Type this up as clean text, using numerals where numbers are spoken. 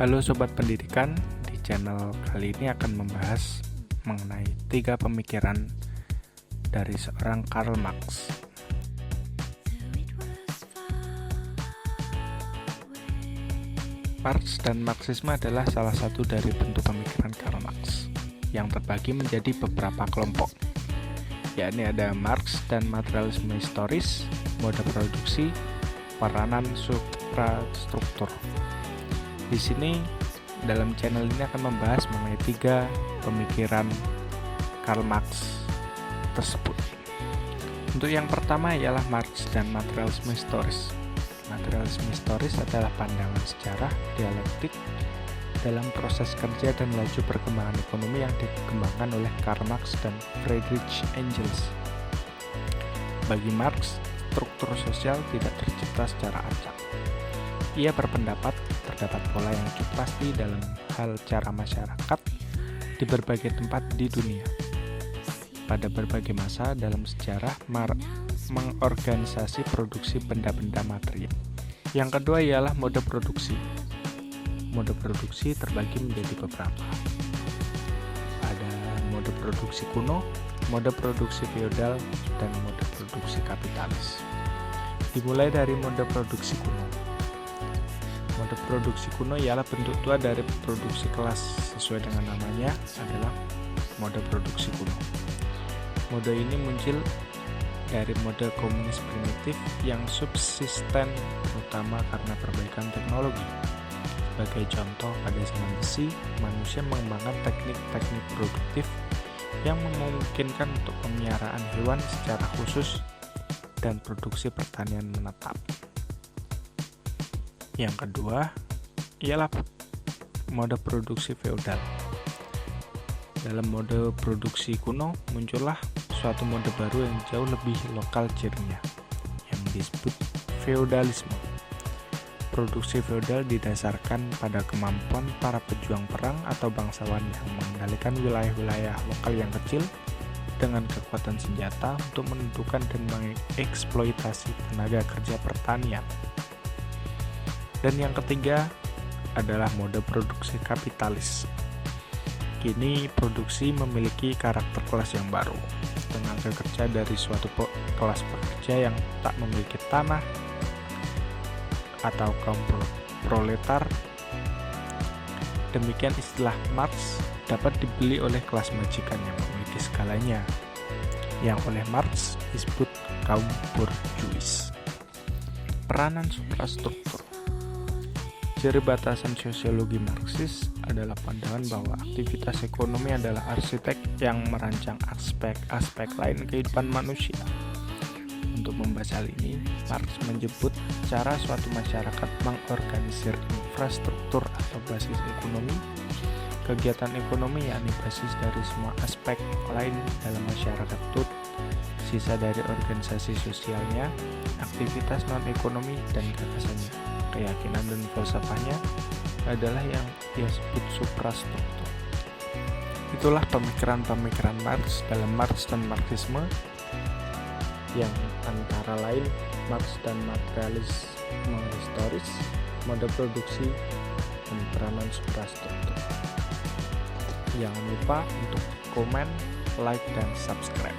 Halo Sobat Pendidikan, di channel kali ini akan membahas mengenai 3 pemikiran dari seorang Karl Marx. Marx dan Marxisme adalah salah satu dari bentuk pemikiran Karl Marx yang terbagi menjadi beberapa kelompok, yakni ada Marx dan materialisme historis, mode produksi, peranan suprastruktur. Di sini dalam channel ini akan membahas mengenai 3 pemikiran Karl Marx tersebut. Untuk yang pertama ialah Marx dan materialisme historis. Materialisme historis adalah pandangan sejarah dialektik dalam proses kerja dan laju perkembangan ekonomi yang dikembangkan oleh Karl Marx dan Friedrich Engels. Bagi Marx, struktur sosial tidak tercipta secara acak. Ia berpendapat terdapat pola yang cukup pasti dalam hal cara masyarakat di berbagai tempat di dunia. Pada berbagai masa dalam sejarah, mengorganisasi produksi benda-benda material. Yang kedua ialah mode produksi. Mode produksi terbagi menjadi beberapa. Ada mode produksi kuno, mode produksi feodal, dan mode produksi kapitalis. Dimulai dari mode produksi kuno. Mode produksi kuno ialah bentuk tua dari produksi kelas. Sesuai dengan namanya adalah mode produksi kuno. Mode ini muncul dari mode komunis primitif yang subsisten terutama karena perbaikan teknologi. Sebagai contoh, pada zaman besi, manusia mengembangkan teknik-teknik produktif yang memungkinkan untuk pemeliharaan hewan secara khusus dan produksi pertanian menetap. Yang kedua ialah mode produksi feodal. Dalam mode produksi kuno muncullah suatu mode baru yang jauh lebih lokal cirinya, yang disebut feodalisme. Produksi feodal didasarkan pada kemampuan para pejuang perang atau bangsawan yang mengendalikan wilayah-wilayah lokal yang kecil dengan kekuatan senjata untuk menentukan dan mengeksploitasi tenaga kerja pertanian. Dan yang ketiga adalah mode produksi kapitalis. Kini produksi memiliki karakter kelas yang baru. Tenaga kerja dari suatu kelas pekerja yang tak memiliki tanah atau kaum proletar. Demikian istilah Marx dapat dibeli oleh kelas majikan yang memiliki segalanya, yang oleh Marx disebut kaum bourgeois. Peranan suprastruktur. Ciri batasan sosiologi Marxis adalah pandangan bahwa aktivitas ekonomi adalah arsitek yang merancang aspek-aspek lain kehidupan manusia. Untuk membahas hal ini, Marx menyebut cara suatu masyarakat mengorganisir infrastruktur atau basis ekonomi. Kegiatan ekonomi yakni basis dari semua aspek lain dalam masyarakat tut, sisa dari organisasi sosialnya, aktivitas non-ekonomi dan gagasannya. Keyakinan dan falsafahnya adalah yang ia sebut suprastruktur. Itulah pemikiran-pemikiran Marx dalam Marx dan Marxisme, yang antara lain Marx dan materialisme historis, mode produksi, dan peranan suprastruktur. Jangan lupa untuk komen, like, dan subscribe.